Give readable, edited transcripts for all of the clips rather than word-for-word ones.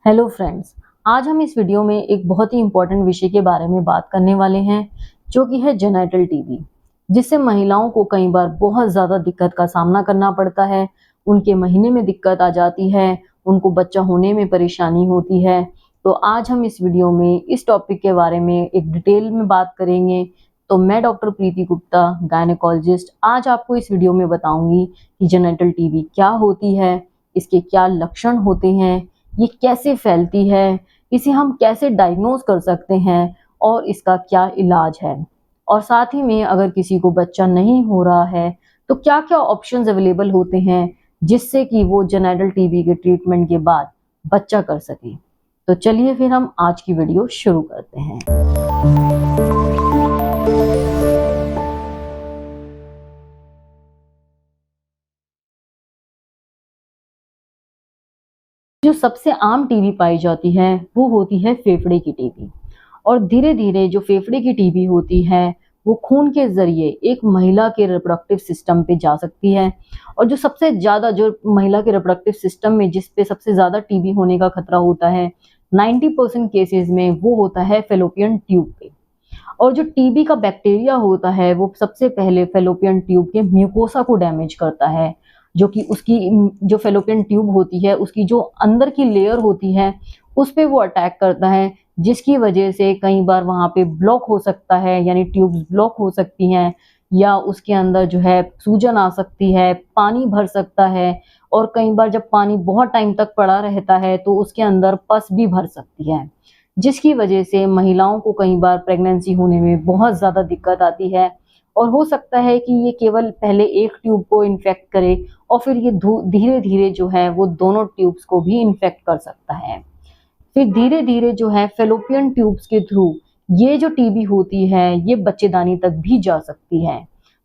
Hello friends, आज हम इस वीडियो में एक बहुत ही इम्पोर्टेंट विषय के बारे में बात करने वाले हैं, जो कि है जेनिटल टीबी, जिससे महिलाओं को कई बार बहुत ज़्यादा दिक्कत का सामना करना पड़ता है। उनके महीने में दिक्कत आ जाती है, उनको बच्चा होने में परेशानी होती है। तो आज हम इस वीडियो में इस टॉपिक के बारे में एक डिटेल में बात करेंगे। तो मैं डॉक्टर प्रीति गुप्ता, गायनेकोलॉजिस्ट, आज आपको इस वीडियो में बताऊंगी कि जेनिटल टीबी क्या होती है, इसके क्या लक्षण होते हैं, ये कैसे फैलती है, इसे हम कैसे डायग्नोज कर सकते हैं और इसका क्या इलाज है। और साथ ही में अगर किसी को बच्चा नहीं हो रहा है तो क्या क्या ऑप्शंस अवेलेबल होते हैं जिससे कि वो जेनिटल टीबी के ट्रीटमेंट के बाद बच्चा कर सके। तो चलिए फिर हम आज की वीडियो शुरू करते हैं। जो सबसे आम टीबी पाई जाती है वो होती है फेफड़े की टीबी। और धीरे धीरे जो फेफड़े की टीबी होती है वो खून के जरिए एक महिला के रिप्रोडक्टिव सिस्टम पे जा सकती है। और जो सबसे ज्यादा जो महिला के रिप्रोडक्टिव सिस्टम में जिस पे सबसे ज्यादा टीबी होने का खतरा होता है 90% केसेस में, वो होता है फेलोपियन ट्यूब पे। और जो टीबी का बैक्टीरिया होता है वो सबसे पहले फेलोपियन ट्यूब के म्यूकोसा को डैमेज करता है, जो कि उसकी जो फेलोपियन ट्यूब होती है उसकी जो अंदर की लेयर होती है उस पे वो अटैक करता है, जिसकी वजह से कई बार वहां पे ब्लॉक हो सकता है, यानी ट्यूब्स ब्लॉक हो सकती हैं, या उसके अंदर जो है सूजन आ सकती है, पानी भर सकता है। और कई बार जब पानी बहुत टाइम तक पड़ा रहता है तो उसके अंदर पस भी भर सकती है, जिसकी वजह से महिलाओं को कई बार प्रेगनेंसी होने में बहुत ज़्यादा दिक्कत आती है। और हो सकता है कि ये केवल पहले एक ट्यूब को इन्फेक्ट करे और फिर ये धीरे धीरे जो है वो दोनों ट्यूब्स को भी इन्फेक्ट कर सकता है। फिर धीरे धीरे जो है फेलोपियन ट्यूब्स के थ्रू ये जो टीबी होती है ये बच्चेदानी तक भी जा सकती है।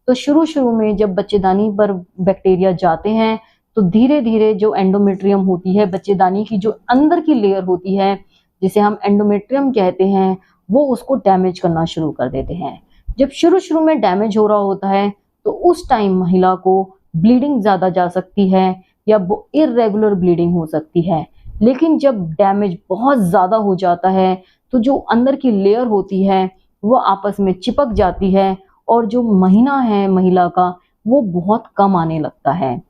तो शुरू शुरू में जब बच्चेदानी पर बैक्टीरिया जाते हैं तो धीरे धीरे जो एंडोमेट्रियम होती है, बच्चेदानी की जो अंदर की लेयर होती है जिसे हम एंडोमेट्रियम कहते हैं, वो उसको डैमेज करना शुरू कर देते हैं। जब शुरू शुरू में डैमेज हो रहा होता है तो उस टाइम महिला को ब्लीडिंग ज़्यादा जा सकती है या इर्रेगुलर ब्लीडिंग हो सकती है। लेकिन जब डैमेज बहुत ज़्यादा हो जाता है तो जो अंदर की लेयर होती है वो आपस में चिपक जाती है और जो महीना है महिला का वो बहुत कम आने लगता है।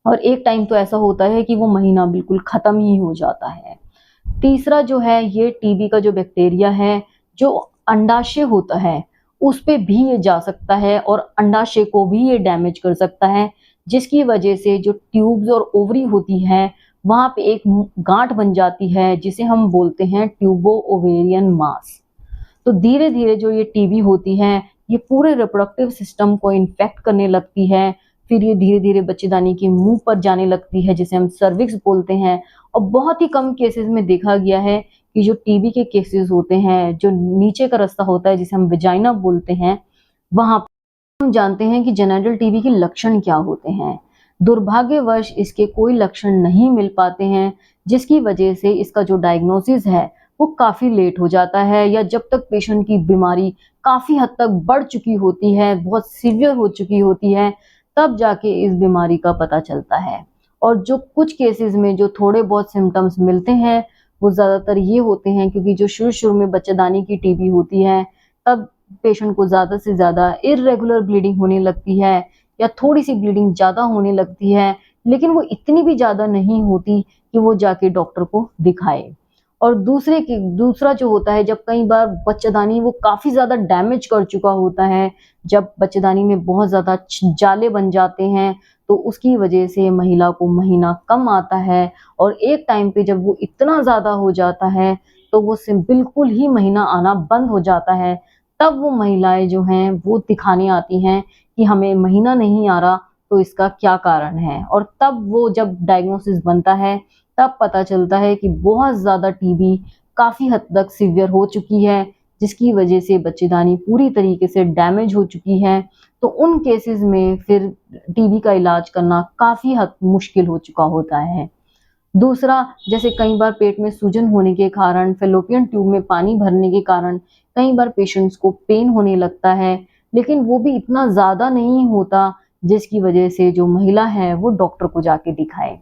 और एक टाइम तो ऐसा होता है कि वो महीना बिल्कुल ख़त्म ही हो जाता है। तीसरा जो है ये टीबी का जो बैक्टीरिया है जो अंडाशय होता है उस पे भी ये जा सकता है और अंडाशय को भी ये डैमेज कर सकता है, जिसकी वजह से जो ट्यूब्स और ओवरी होती है वहां पे एक गांठ बन जाती है जिसे हम बोलते हैं ट्यूबो ओवेरियन मास। तो धीरे धीरे जो ये टीबी होती है ये पूरे रिप्रोडक्टिव सिस्टम को इन्फेक्ट करने लगती है। फिर ये धीरे धीरे बच्चेदानी के मुंह पर जाने लगती है जिसे हम सर्विक्स बोलते हैं। और बहुत ही कम केसेस में देखा गया है कि जो टीबी के केसेस होते हैं जो नीचे का रास्ता होता है जिसे हम वेजाइना बोलते हैं, वहां हम जानते हैं कि जेनिटल टीबी के लक्षण क्या होते हैं। दुर्भाग्यवश इसके कोई लक्षण नहीं मिल पाते हैं, जिसकी वजह से इसका जो डायग्नोसिस है वो काफ़ी लेट हो जाता है, या जब तक पेशेंट की बीमारी काफ़ी हद तक बढ़ चुकी होती है, बहुत सीवियर हो चुकी होती है, तब जाके इस बीमारी का पता चलता है। और जो कुछ केसेस में जो थोड़े बहुत सिम्टम्स मिलते हैं वो ज़्यादातर ये होते हैं क्योंकि जो शुरू शुरू में बच्चेदानी की टीबी होती है तब पेशेंट को ज़्यादा से ज़्यादा इर्रेगुलर ब्लीडिंग होने लगती है या थोड़ी सी ब्लीडिंग ज़्यादा होने लगती है, लेकिन वो इतनी भी ज़्यादा नहीं होती कि वो जाके डॉक्टर को दिखाए। और दूसरा जो होता है जब कई बार बच्चेदानी वो काफ़ी ज़्यादा डैमेज कर चुका होता है, जब बच्चेदानी में बहुत ज़्यादा जाले बन जाते हैं तो उसकी वजह से महिला को महीना कम आता है। और एक टाइम पे जब वो इतना ज़्यादा हो जाता है तो वो बिल्कुल ही महीना आना बंद हो जाता है। तब वो महिलाएं जो हैं वो दिखाने आती हैं कि हमें महीना नहीं आ रहा, तो इसका क्या कारण है। और तब वो जब डायग्नोसिस बनता है तब पता चलता है कि बहुत ज़्यादा टीबी काफ़ी हद तक सीवियर हो चुकी है, जिसकी वजह से बच्चेदानी पूरी तरीके से डैमेज हो चुकी है। तो उन केसेस में फिर टीबी का इलाज करना काफ़ी हद मुश्किल हो चुका होता है। दूसरा, जैसे कई बार पेट में सूजन होने के कारण, फेलोपियन ट्यूब में पानी भरने के कारण कई बार पेशेंट्स को पेन होने लगता है, लेकिन वो भी इतना ज़्यादा नहीं होता जिसकी वजह से जो महिला है वो डॉक्टर को जाके दिखाए।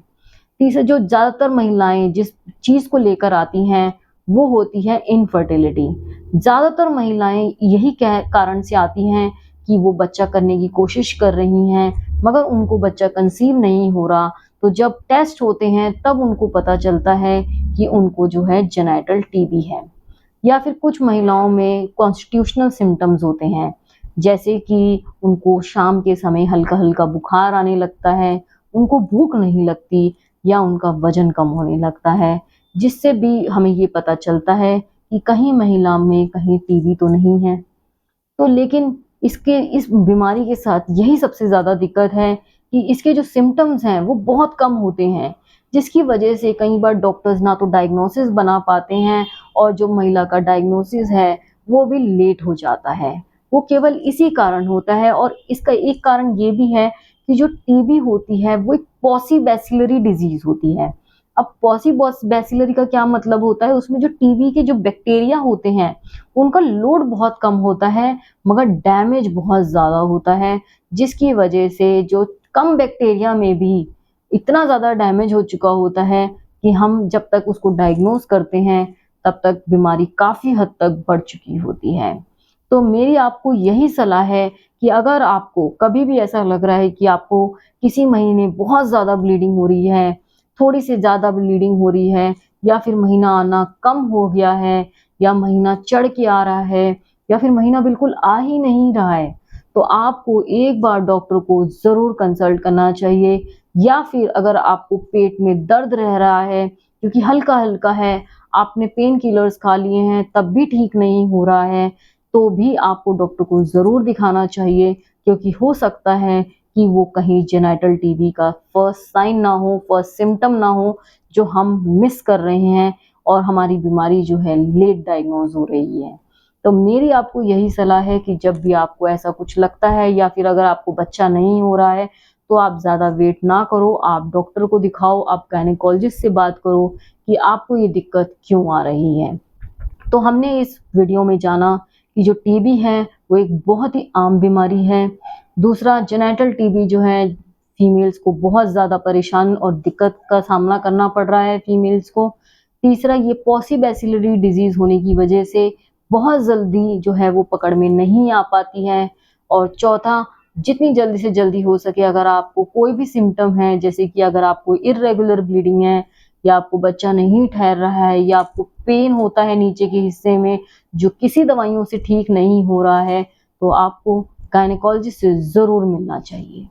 तीसरा जो ज़्यादातर महिलाएं जिस चीज़ को लेकर आती हैं वो होती है इनफर्टिलिटी। ज़्यादातर महिलाएं यही कारण से आती हैं कि वो बच्चा करने की कोशिश कर रही हैं मगर उनको बच्चा कंसीव नहीं हो रहा, तो जब टेस्ट होते हैं तब उनको पता चलता है कि उनको जो है जेनिटल टीबी है। या फिर कुछ महिलाओं में कॉन्स्टिट्यूशनल सिम्टम्स होते हैं, जैसे कि उनको शाम के समय हल्का हल्का बुखार आने लगता है, उनको भूख नहीं लगती या उनका वजन कम होने लगता है, जिससे भी हमें ये पता चलता है कि कहीं महिला में कहीं टीबी तो नहीं है। तो लेकिन इस बीमारी के साथ यही सबसे ज़्यादा दिक्कत है कि इसके जो सिम्टम्स हैं वो बहुत कम होते हैं, जिसकी वजह से कई बार डॉक्टर्स ना तो डायग्नोसिस बना पाते हैं और जो महिला का डायग्नोसिस है वो भी लेट हो जाता है। वो केवल इसी कारण होता है और इसका एक कारण ये भी है कि जो टीबी होती है वो एक पॉलीबैसिलरी डिजीज़ होती है। अब पॉलीबैसिलरी का क्या मतलब होता है, उसमें जो टीबी के जो बैक्टीरिया होते हैं उनका लोड बहुत कम होता है मगर डैमेज बहुत ज़्यादा होता है, जिसकी वजह से जो कम बैक्टीरिया में भी इतना ज़्यादा डैमेज हो चुका होता है कि हम जब तक उसको डायग्नोज करते हैं तब तक बीमारी काफ़ी हद तक बढ़ चुकी होती है। तो मेरी आपको यही सलाह है कि अगर आपको कभी भी ऐसा लग रहा है कि आपको किसी महीने बहुत ज़्यादा ब्लीडिंग हो रही है, थोड़ी सी ज़्यादा ब्लीडिंग हो रही है या फिर महीना आना कम हो गया है या महीना चढ़ के आ रहा है या फिर महीना बिल्कुल आ ही नहीं रहा है, तो आपको एक बार डॉक्टर को ज़रूर कंसल्ट करना चाहिए। या फिर अगर आपको पेट में दर्द रह रहा है क्योंकि हल्का-हल्का है, आपने पेन किलर्स खा लिए हैं तब भी ठीक नहीं हो रहा है, तो भी आपको डॉक्टर को ज़रूर दिखाना चाहिए, क्योंकि हो सकता है कि वो कहीं जेनिटल टीबी का फर्स्ट साइन ना हो, फर्स्ट सिम्पटम ना हो, जो हम मिस कर रहे हैं और हमारी बीमारी जो है लेट डायग्नोज हो रही है। तो मेरी आपको यही सलाह है कि जब भी आपको ऐसा कुछ लगता है या फिर अगर आपको बच्चा नहीं हो रहा है, तो आप ज़्यादा वेट ना करो, आप डॉक्टर को दिखाओ, आप गायनेकोलॉजिस्ट से बात करो कि आपको ये दिक्कत क्यों आ रही है। तो हमने इस वीडियो में जाना कि जो टीबी है वो एक बहुत ही आम बीमारी है। दूसरा, जेनिटल टीबी जो है फीमेल्स को बहुत ज़्यादा परेशान और दिक्कत का सामना करना पड़ रहा है फीमेल्स को। तीसरा, ये पॉलीबैसिलरी डिजीज़ होने की वजह से बहुत जल्दी जो है वो पकड़ में नहीं आ पाती है। और चौथा, जितनी जल्दी से जल्दी हो सके अगर आपको कोई भी सिम्पटम है, जैसे कि अगर आपको इर्रेगुलर ब्लीडिंग है या आपको बच्चा नहीं ठहर रहा है या आपको पेन होता है नीचे के हिस्से में जो किसी दवाइयों से ठीक नहीं हो रहा है, तो आपको गायनेकोलॉजिस्ट से ज़रूर मिलना चाहिए।